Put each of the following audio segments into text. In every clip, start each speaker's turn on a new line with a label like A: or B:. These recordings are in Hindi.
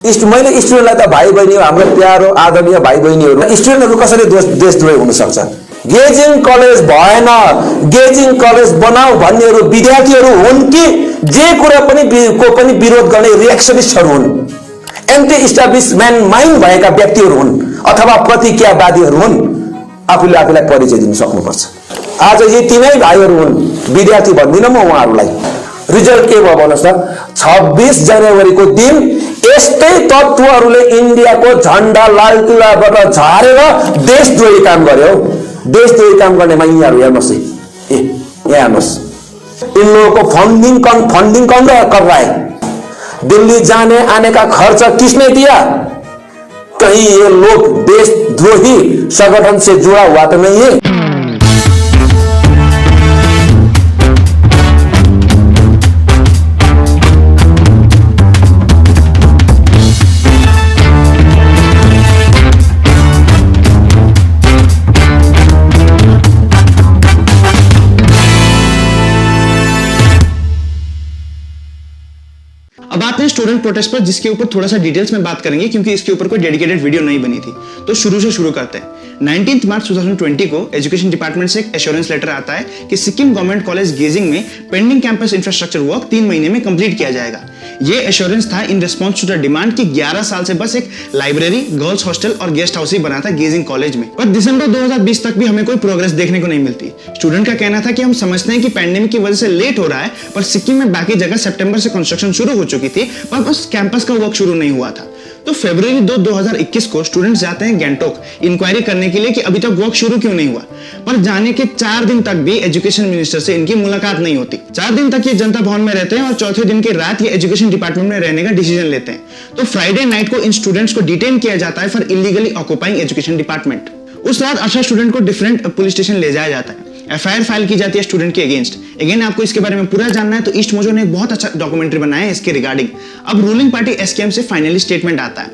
A: मैले स्टुडेन्टलाई त भाइ बहिनी हो, हाम्रो प्यारो आदरणीय भाइ बहिनीहरू, स्टुडेन्टहरू कसरी देशद्रोही हुन सक्छ? गेजिङ कलेज भएन, गेजिङ कलेज बनाऊ भन्नेहरू विद्यार्थीहरू हुन् कि जे कुरा पनि विरोध गर्ने रिएक्सनिस्टहरू हुन्, एन्टी इस्टाब्लिसमेन्ट माइन्ड भएका व्यक्तिहरू हुन् अथवा प्रतिज्ञावादीहरू हुन्? आफूलाई परिचय दिन सक्नुपर्छ। आज यी तीनै भाइहरू हुन्, विद्यार्थी भन्दिनँ म उहाँहरूलाई। रिजल्ट के भयो भन्नुहोस् त? 26 जनवरीको दिन यस्तै तत्त्वहरूले इन्डियाको झण्डा लालकिल्लाबाट झारेर देशद्रोही काम गर्यो। देशद्रोही काम गर्नेमा यिनीहरू हेर्नुहोस्, यहाँ हेर्नुहोस्, इन लोगों को फंडिंग कौन कर रहा है? दिल्ली जाने आने का खर्च किसने दिया? कहीं ये लोग देशद्रोही संगठन से जुड़ा हुआ तो नहीं है?
B: अब आते हैं स्टूडेंट प्रोटेस्ट पर, जिसके ऊपर थोड़ा सा डिटेल्स में बात करेंगे क्योंकि इसके ऊपर कोई डेडिकेटेड वीडियो नहीं बनी थी। तो शुरू से शुरू करते हैं। 19 मार्च 2020 को एजुकेशन डिपार्टमेंट से एक एश्योरेंस लेटर आता है कि सिक्किम गवर्नमेंट कॉलेज गेजिंग में पेंडिंग कैंपस इंफ्रास्ट्रक्चर वर्क 3 महीने में कंप्लीट किया जाएगा। ये एश्योरेंस था in response to the demand कि 11 साल से बस एक लाइब्रेरी, गर्ल्स हॉस्टल और गेस्ट हाउस ही बना था गेजिंग कॉलेज में, पर दिसंबर 2020 तक भी हमें कोई प्रोग्रेस देखने को नहीं मिलती। स्टूडेंट का कहना था कि हम समझते हैं कि पैंडेमिक की वजह से लेट हो रहा है, पर सिक्किम में बाकी जगह सितंबर से कंस्ट्रक्शन शुरू हो चुकी थी, पर बस कैंपस का वर्क शुरू नहीं हुआ था। तो फरवरी 2, 2021 को स्टूडेंट्स जाते हैं गैंगटोक इंक्वायरी करने के लिए कि अभी तक वर्क शुरू क्यों नहीं हुआ, पर जाने के 4 दिन तक भी एजुकेशन मिनिस्टर से इनकी मुलाकात नहीं होती। 4 दिन तक ये जनता भवन में रहते हैं और चौथे दिन की रात ये एजुकेशन डिपार्टमेंट में रहने का डिसीजन लेते हैं। तो फ्राइडे नाइट को इन स्टूडेंट्स को डिटेन किया जाता है for illegally occupying education department. उस रात 18 स्टूडेंट को डिफरेंट पुलिस स्टेशन ले जाया जाता है। एफआईआर फाइल की जाती है स्टूडेंट के अगेंस्ट। अगेन आपको इसके बारे में पूरा जानना है तो ईस्ट मोजो ने एक बहुत अच्छा डॉक्यूमेंट्री बनाया है इसके रिगार्डिंग। अब रूलिंग पार्टी एसकेएम से फाइनली स्टेटमेंट आता है।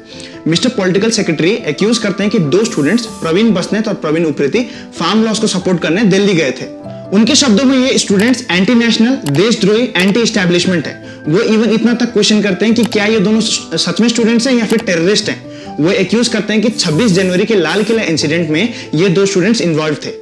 B: मिस्टर पॉलिटिकल सेक्रेटरी एक्यूज करते हैं कि 2 स्टूडेंट्स प्रवीण बसनेत और प्रवीण उप्रेती फार्म लॉस को सपोर्ट करने दिल्ली गए थे। उनके शब्दों में ये स्टूडेंट्स एंटी नेशनल, देशद्रोही, एंटी एस्टैब्लिशमेंट है। वो इवन इतना तक क्वेश्चन करते हैं कि क्या ये दोनों सच में स्टूडेंट्स हैं या फिर टेररिस्ट हैं। वो एक्यूज करते हैं कि 26 जनवरी के लाल किला इंसिडेंट में ये 2 स्टूडेंट्स इन्वॉल्व थे।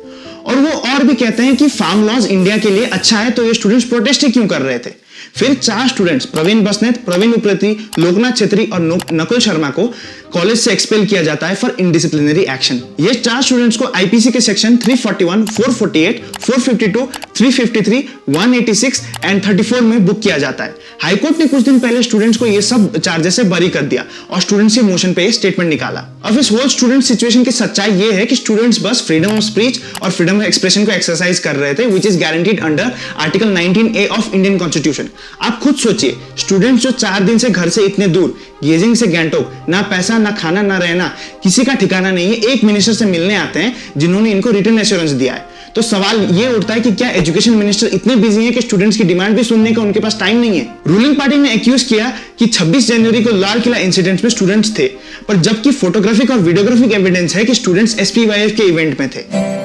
B: और वो और भी कहते हैं कि फार्म लॉज इंडिया के लिए अच्छा है, तो ये स्टूडेंट्स प्रोटेस्ट ही क्यों कर रहे थे। फिर 4 स्टूडेंट्स प्रवीण बसनेत, प्रवीण उप्रेती, लोकनाथ छेत्री और नकुल शर्मा को कॉलेज से एक्सपेल किया जाता है फॉर इनडिसिप्लिनरी एक्शन। ये 4 स्टूडेंट्स को आईपीसी के सेक्शन 341, 448, 452, 353, 186 एंड 34 में बुक किया जाता है। हाईकोर्ट ने कुछ दिन पहले स्टूडेंट्स को ये सब चार्जेस से बरी कर दिया और स्टूडेंट्स के मोशन पे स्टेटमेंट निकाला। अब इस होल स्टूडेंट सिचुएशन की सच्चाई ये है कि स्टूडेंट्स बस फ्रीडम ऑफ स्पीच और फ्रीडम ऑफ एक्सप्रेशन को एक्सरसाइज कर रहे थे, which is guaranteed under article 19A of Indian constitution. आप खुद सोचिए, स्टूडेंट्स जो 4 दिन से घर से इतने दूर गेजिंग से गैंगटोक, ना पैसा, ना खाना, ना रहना, किसी का ठिकाना नहीं है, एक मिनिस्टर से मिलने आते हैं जिन्होंने इनको रिटर्न एश्योरेंस दिया है। तो सवाल ये उठता है कि क्या एजुकेशन मिनिस्टर इतने बिजी हैं कि स्टूडेंट्स की डिमांड भी सुनने का उनके पास टाइम नहीं है। रूलिंग पार्टी ने एक्यूज किया कि 26 जनवरी को लाल किला इंसिडेंट्स में स्टूडेंट्स थे, पर जबकि फोटोग्राफिक और वीडियोग्राफिक एविडेंस है कि स्टूडेंट्स एसपीवाईएफ के इवेंट में थे।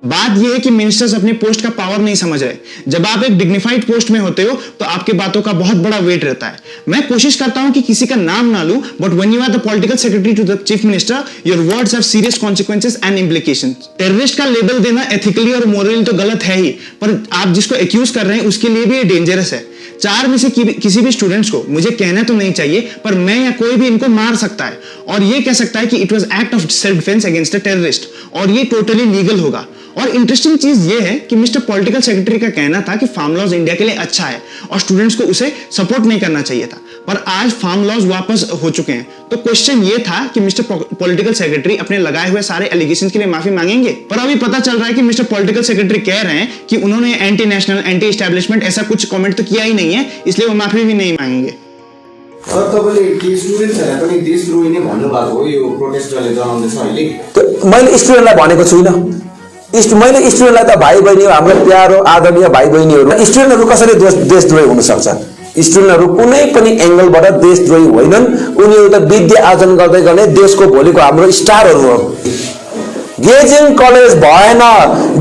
B: बात यह है कि मिनिस्टर्स अपने पोस्ट का पावर नहीं समझ रहे। जब आप एक डिग्निफाइड पोस्ट में होते हो तो आपके बातों का बहुत बड़ा वेट रहता है। मैं कोशिश करता हूं कि किसी का नाम ना लूं, but when you are the political secretary to the chief minister, your words have serious consequences and implications. Terrorist का लेबल देना एथिकली और मोरली तो गलत है ही, पर आप जिसको एक्यूज कर रहे हैं उसके लिए भी ये डेंजरस है। 4 में से किसी भी स्टूडेंट्स को, मुझे कहना तो नहीं चाहिए, पर मैं या कोई भी इनको मार सकता है और ये कह सकता है कि it was act of self defence against a terrorist, और ये टोटली लीगल होगा। और इंटरेस्टिंग चीज ये है कि मिस्टर पॉलिटिकल सेक्रेटरी का कहना था कि फार्म लॉज इंडिया के लिए अच्छा है और स्टूडेंट्स को उसे सपोर्ट नहीं करना चाहिए था, पर आज फार्म लॉज वापस हो चुके हैं। तो क्वेश्चन ये था कि मिस्टर पॉलिटिकल सेक्रेटरी अपने लगाए हुए सारे एलिगेशंस के लिए माफी मांगेंगे, पर अभी पता चल रहा है कि मिस्टर पॉलिटिकल सेक्रेटरी कह रहे हैं कि उन्होंने एंटी नेशनल, एंटी एस्टैब्लिशमेंट ऐसा कुछ कमेंट तो किया ही नहीं है, इसलिए वो माफी भी नहीं मांगेंगे।
C: और तपाईँले स्टुडेन्ट्सहरुलाई पनि देशद्रोही नै भन्नुभएको हो यो प्रोटेस्टरले जनाउँदैछ अहिले।
A: त मैले स्टुडेन्टलाई भनेको छुइनँ। मैले स्टुडेन्टलाई त भाइ बहिनी हो, हाम्रो प्यारो आदरणीय भाइ बहिनीहरू, स्टुडेन्टहरू कसरी देशद्रोही हुन सक्छ? स्टुडेन्टहरू कुनै पनि एंगलबाट देशद्रोही होइनन्। उनीहरू त विद्या आर्जन गर्दै गर्ने देशको भोलिको हाम्रो स्टारहरू हो। गेजिङ कलेज भएन,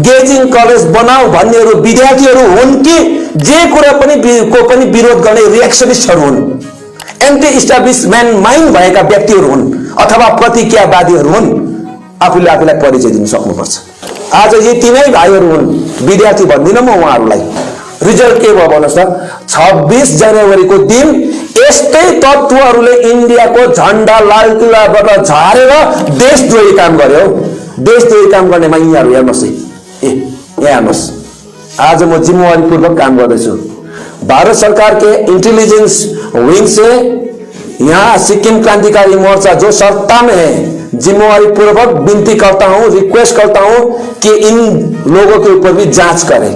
A: गेजिङ कलेज बनाऊ भन्नेहरू विद्यार्थीहरू हुन् कि जे कुरा पनि को पनि विरोध गर्ने रिएक्सनिस्टहरू हुन्, एन्टी इस्टाब्लिसमेन्ट माइन्ड भएका व्यक्तिहरू हुन् अथवा प्रतिज्ञावादीहरू हुन्, आफूले आफूलाई परिचय दिन सक्नुपर्छ। आज यी तीनै भाइहरू हुन्, विद्यार्थी भन्दिनँ म उहाँहरूलाई। रिजल्ट के भयो भन्नुहोस् त, 26 जनवरीको दिन यस्तै तत्त्वहरूले इन्डियाको झण्डा लाल किल्लाबाट झारेर देशद्रोही काम गर्यो। देशद्रोही काम गर्नेमा यिनीहरू हेर्नुहोस् है, यहाँ हेर्नुहोस्। आज म जिम्मेवारीपूर्वक काम गर्दैछु। भारत सरकार के इंटेलिजेंस विंग से यहाँ सिक्किम क्रांतिकारी मोर्चा जो सत्ता में है, जिम्मेवारी पूर्वक विनती करता हूं, रिक्वेस्ट करता हूं कि इन लोगों के ऊपर भी जांच करें,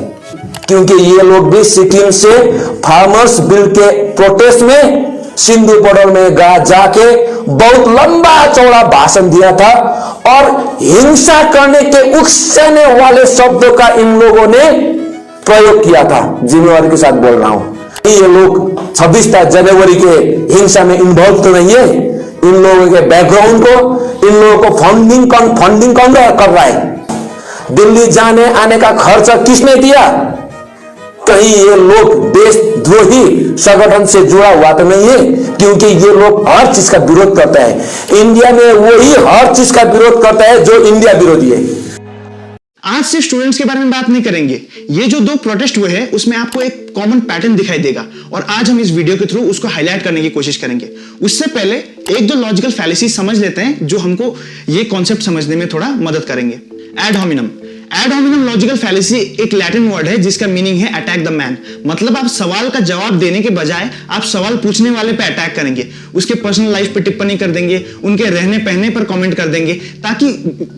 A: क्योंकि ये लोग भी सिक्किम से फार्मर्स बिल के प्रोटेस्ट में सिंधु बॉर्डर में जाके बहुत लंबा चौड़ा भाषण दिया था और हिंसा करने के उकसाने वाले शब्दों का इन लोगों ने प्रयोग किया था। जिम्मेवारी के साथ बोल रहा हूं, ये लोग 26 जनवरी के हिंसा में इन्वॉल्व तो नहीं है। इन लोगों के बैकग्राउंड को, इन लोगों को फंडिंग कौन कर रहा है? दिल्ली जाने आने का खर्च किसने दिया? कहीं ये लोग देशद्रोही संगठन से जुड़ा हुआ तो नहीं है? क्योंकि ये लोग हर चीज का विरोध करता है। इंडिया में वही हर चीज का विरोध करता है जो इंडिया विरोधी है।
B: आज सिर्फ स्टूडेंट्स के बारे में बात नहीं करेंगे। ये जो 2 प्रोटेस्ट हुए हैं उसमें आपको एक कॉमन पैटर्न दिखाई देगा और आज हम इस वीडियो के थ्रू उसको हाईलाइट करने की कोशिश करेंगे। उससे पहले एक दो लॉजिकल फैलेसी समझ लेते हैं जो हमको ये कॉन्सेप्ट समझने में थोड़ा मदद करेंगे। एड होमिनम लॉजिकल फैलेसी एक लैटिन वर्ड है जिसका मीनिंग है अटैक द मैन। मतलब आप सवाल का जवाब देने के बजाय आप सवाल पूछने वाले पे अटैक करेंगे, उसके पर्सनल लाइफ पे टिप्पणी कर देंगे, उनके रहने पहने पर कमेंट कर देंगे ताकि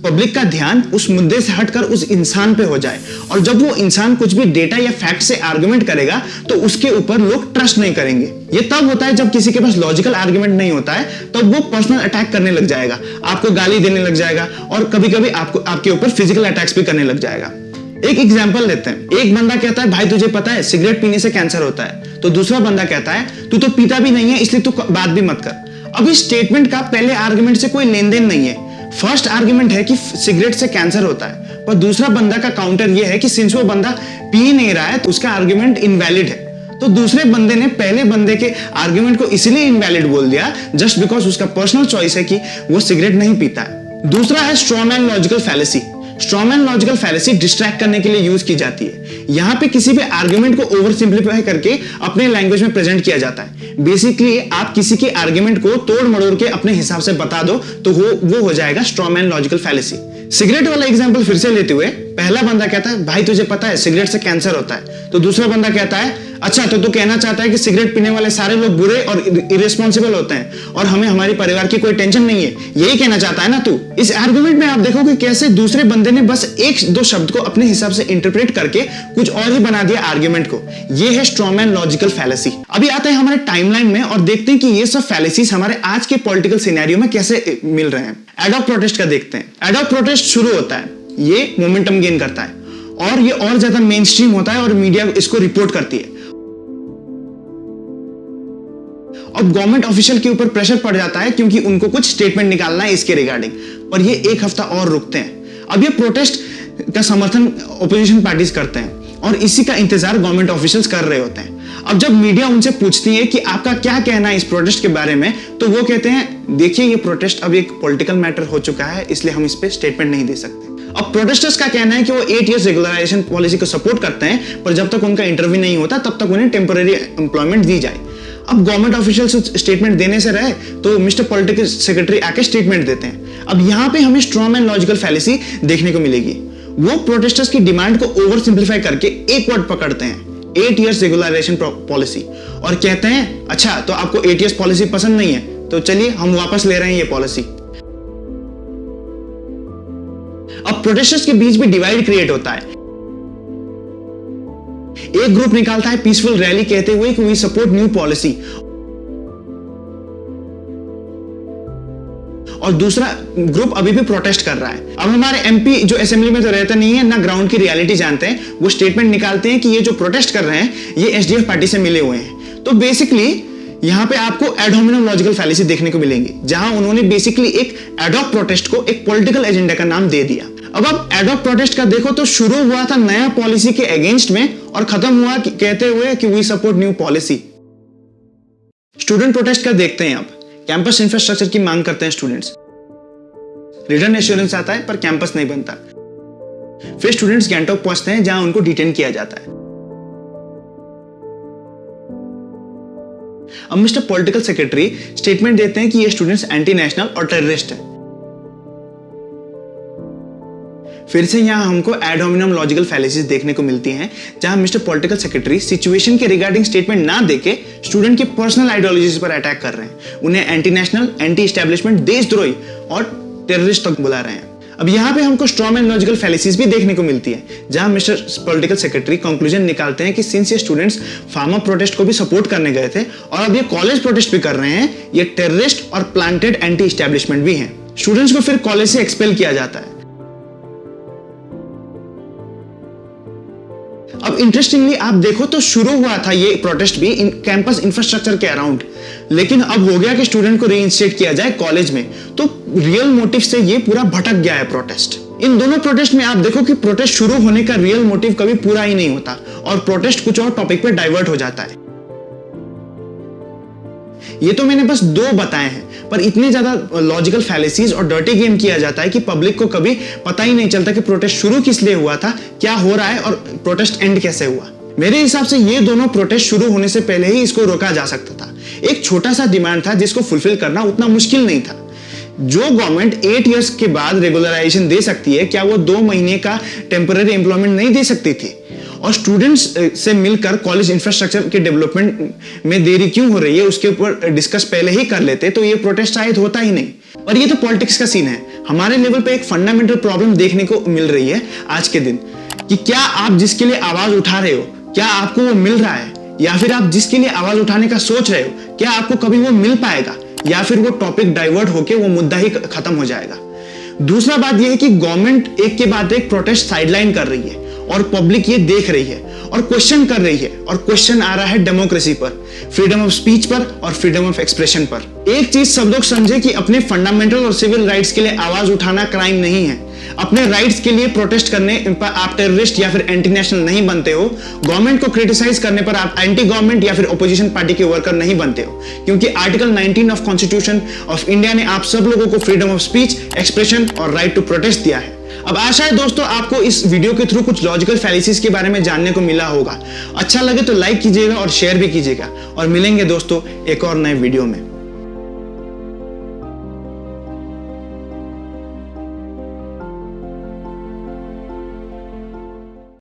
B: पब्लिक का ध्यान उस मुद्दे से हटकर उस इंसान पे हो जाए। और जब वो इंसान कुछ भी डेटा या फैक्ट से आर्गुमेंट करेगा तो उसके ऊपर लोग ट्रस्ट नहीं करेंगे। ये तब होता है जब किसी के पास लॉजिकल आर्गुमेंट नहीं होता है, तब वो पर्सनल अटैक करने लग जाएगा, आपको गाली देने लग जाएगा और कभी-कभी आपके ऊपर फिजिकल अटैक्स भी करने लग जाएगा। एक एग्जांपल लेते हैं। एक बंदा कहता है भाई तुझे पता है सिगरेट पीने से कैंसर होता है, तो दूसरा बंदा कहता है तू तो पीता भी नहीं है इसलिए तू बात भी मत कर। अब इस स्टेटमेंट का पहले आर्गुमेंट से कोई लेन देन नहीं है। फर्स्ट आर्गुमेंट है कि सिगरेट से कैंसर होता है, पर दूसरा बंदा का काउंटर यह है कि सिंस वो बंदा पी नहीं रहा है तो उसका आर्गुमेंट इनवैलिड है। तो दूसरे बंदे ने पहले बंदे के आर्गुमेंट को इसलिए इनवैलिड बोल दिया जस्ट बिकॉज उसका पर्सनल चॉइस है कि वो सिगरेट नहीं पीता है। दूसरा है straw man logical fallacy. Straw man logical fallacy distract करने के लिए यूज की जाती है। यहां पे किसी भी आर्गुमेंट को ओवर सिंप्लीफाई करके अपने लैंग्वेज में प्रेजेंट किया जाता है। बेसिकली आप किसी के आर्गुमेंट को तोड़ मड़ोड़ के अपने हिसाब से बता दो तो वो हो जाएगा स्ट्रॉमैन लॉजिकल फैलेसी। सिगरेट वाला एग्जांपल फिर से लेते हुए पहला बंदा कहता है भाई तुझे पता है सिगरेट से कैंसर होता है, तो दूसरा बंदा कहता है अच्छा तो तू कहना चाहता है कि सिगरेट पीने वाले सारे लोग बुरे और इरेस्पॉन्सिबल होते हैं और हमें हमारी परिवार की कोई टेंशन नहीं है, यही कहना चाहता है ना तू। इस आर्गुमेंट में आप देखोगे कैसे दूसरे बंदे ने बस एक दो शब्द को अपने हिसाब से इंटरप्रेट करके कुछ और ही बना दिया आर्गुमेंट को। ये है स्ट्रॉमैन लॉजिकल फैलेसी। अभी आते हैं हमारे टाइमलाइन में और देखते हैं कि ये सब फैलेसीज हमारे आज के पॉलिटिकल सिनेरियो में कैसे मिल रहे हैं। एडॉक प्रोटेस्ट का देखते हैं। एडॉक प्रोटेस्ट शुरू होता है, ये मोमेंटम गेन करता है और ये और ज्यादा मेन स्ट्रीम होता है और मीडिया इसको रिपोर्ट करती है। अब गवर्नमेंट ऑफिशियल के ऊपर प्रेशर पड़ जाता है क्योंकि उनको कुछ स्टेटमेंट निकालना है इसके रिगार्डिंग, पर ये एक हफ्ता और रुकते हैं। अब ये प्रोटेस्ट का समर्थन ओपोजिशन पार्टीज करते हैं और इसी का इंतजार गवर्नमेंट ऑफिशियल्स कर रहे होते हैं। अब जब मीडिया उनसे पूछती है कि आपका क्या कहना है इस प्रोटेस्ट के बारे में, तो वो कहते हैं देखिए ये प्रोटेस्ट अब एक पॉलिटिकल मैटर हो चुका है इसलिए हम इस पे स्टेटमेंट नहीं दे सकते। अब प्रोटेस्टर्स का कहना है कि वो 8 इयर्स रेगुलराइजेशन पॉलिसी को सपोर्ट करते हैं, पर जब तक उनका इंटरव्यू नहीं होता तब तक उन्हें टेम्पररी एम्प्लॉयमेंट दी जाए। अब गवर्नमेंट ऑफिशियल्स स्टेटमेंट देने से रहे तो मिस्टर पॉलिटिकल सेक्रेटरी आके स्टेटमेंट देते हैं। अब यहां पे हमें स्ट्रॉमैन लॉजिकल फैलेसी देखने को मिलेगी। वो प्रोटेस्टर्स की डिमांड को ओवर सिंप्लीफाई करके एक वर्ड पकड़ते हैं 8 इयर्स रेगुलराइजेशन पॉलिसी और कहते हैं अच्छा तो आपको 8 इयर्स पॉलिसी पसंद नहीं है तो चलिए हम वापस ले रहे हैं ये पॉलिसी। अब प्रोटेस्टर्स के बीच भी डिवाइड क्रिएट होता है। एक ग्रुप निकालता है पीसफुल रैली कहते हुए कि वी सपोर्ट न्यू पॉलिसी और दूसरा ग्रुप अभी भी प्रोटेस्ट कर रहा है। अब हमारे एमपी जो असेंबली में तो रहते नहीं है ना ग्राउंड की रियलिटी जानते हैं, वो स्टेटमेंट निकालते हैं कि ये जो प्रोटेस्ट कर रहे हैं ये एसडीएफ पार्टी से मिले हुए हैं। तो बेसिकली यहां पे आपको एड होमिनम लॉजिकल फैलेसी देखने को मिलेंगी जहां उन्होंने बेसिकली एक एडॉक प्रोटेस्ट को एक पॉलिटिकल एजेंडा का नाम दे दिया। अब आप एडॉक प्रोटेस्ट का देखो तो शुरू हुआ था नया पॉलिसी के अगेंस्ट में और खत्म हुआ कहते हुए कि we support new policy. Student protest का देखते हैं। अब कैंपस इंफ्रास्ट्रक्चर की मांग करते हैं स्टूडेंट्स। रिटर्न एश्योरेंस आता है पर कैंपस नहीं बनता। फिर स्टूडेंट्स गैंगटॉक पहुंचते हैं जहां उनको डिटेन किया जाता है। अब मिस्टर पॉलिटिकल सेक्रेटरी स्टेटमेंट देते हैं कि ये स्टूडेंट्स एंटी नेशनल और टेररिस्ट हैं। फिर से यहां हमको एड होमिनम लॉजिकल फैलेसीज देखने को मिलती हैं, जहां मिस्टर पॉलिटिकल सेक्रेटरी सिचुएशन के रिगार्डिंग स्टेटमेंट ना देके स्टूडेंट के पर्सनल आइडियोलॉजीज पर अटैक कर रहे हैं। उन्हें एंटी नेशनल, एंटी एस्टैब्लिशमेंट, देशद्रोही और टेररिस्ट तक बुला रहे हैं। अब यहां पे हमको स्ट्रॉमैन लॉजिकल फैलेसीज भी देखने को मिलती है, जहां मिस्टर पॉलिटिकल सेक्रेटरी कंक्लूजन निकालते हैं कि सिंस ये स्टूडेंट्स फार्मर प्रोटेस्ट को भी सपोर्ट करने गए थे और अब ये कॉलेज प्रोटेस्ट भी कर रहे हैं, ये टेररिस्ट और प्लांटेड एंटी एस्टैब्लिशमेंट भी हैं। स्टूडेंट्स को फिर कॉलेज से एक्सपेल किया जाता है। अब इंटरेस्टिंगली आप देखो तो शुरू हुआ था ये प्रोटेस्ट भी कैंपस इंफ्रास्ट्रक्चर के अराउंड, लेकिन अब हो गया कि स्टूडेंट को रीइंस्टेट किया जाए कॉलेज में। तो रियल मोटिव से ये पूरा भटक गया है प्रोटेस्ट। इन दोनों प्रोटेस्ट में आप देखो कि प्रोटेस्ट शुरू होने का रियल मोटिव कभी पूरा ही नहीं होता और प्रोटेस्ट कुछ और टॉपिक पे डाइवर्ट हो जाता है। ये तो मैंने बस दो बताए हैं, पर इतने ज्यादा लॉजिकल फैलेसीज और डर्टी गेम किया जाता है कि पब्लिक को कभी पता ही नहीं चलता कि प्रोटेस्ट शुरू किस लिए हुआ था, क्या हो रहा है और प्रोटेस्ट एंड कैसे हुआ। मेरे हिसाब से ये दोनों प्रोटेस्ट शुरू होने से पहले ही इसको रोका जा सकता था। एक छोटा सा डिमांड था जिसको फुलफिल करना उतना मुश्किल नहीं था। जो गवर्नमेंट 8 इयर्स के बाद रेगुलराइजेशन दे सकती है, क्या वो 2 महीने का टेम्पररी एम्प्लॉयमेंट नहीं दे सकती थी? और स्टूडेंट्स से मिलकर कॉलेज इंफ्रास्ट्रक्चर के डेवलपमेंट में देरी क्यों हो रही है उसके ऊपर डिस्कस पहले ही कर लेते तो ये प्रोटेस्ट शायद होता ही नहीं। और ये तो पॉलिटिक्स का सीन है। हमारे लेवल पे एक फंडामेंटल प्रॉब्लम देखने को मिल रही है आज के दिन कि क्या आप जिसके लिए आवाज उठा रहे हो, क्या आपको वो मिल रहा है, या फिर आप जिसके लिए आवाज उठाने का सोच रहे हो, क्या आपको कभी वो मिल पाएगा, या फिर वो टॉपिक डाइवर्ट होके वो मुद्दा ही खत्म हो जाएगा। दूसरा बात यह है कि गवर्नमेंट एक के बाद एक प्रोटेस्ट साइडलाइन कर रही है और पब्लिक ये देख रही है और क्वेश्चन कर रही है, और क्वेश्चन आ रहा है डेमोक्रेसी पर, फ्रीडम ऑफ स्पीच पर और फ्रीडम ऑफ एक्सप्रेशन पर। एक चीज सब लोग समझे कि अपने फंडामेंटल और सिविल राइट्स के लिए आवाज उठाना क्राइम नहीं है। अपने राइट्स के लिए प्रोटेस्ट करने पर आप टेररिस्ट या फिर एंटी नेशनल नहीं बनते हो। गवर्नमेंट को क्रिटिसाइज करने पर आप एंटी गवर्नमेंट या फिर ऑपोजिशन पार्टी के वर्कर नहीं बनते हो, क्योंकि article 19 of constitution of India ने आप सब लोगों को फ्रीडम ऑफ स्पीच, एक्सप्रेशन और राइट टू प्रोटेस्ट दिया है। अब आशा है दोस्तों आपको इस वीडियो के थ्रू कुछ लॉजिकल फैलेसीज के बारे में जानने को मिला होगा। अच्छा लगे तो लाइक कीजिएगा और शेयर भी कीजिएगा, और मिलेंगे दोस्तों एक और नए वीडियो में।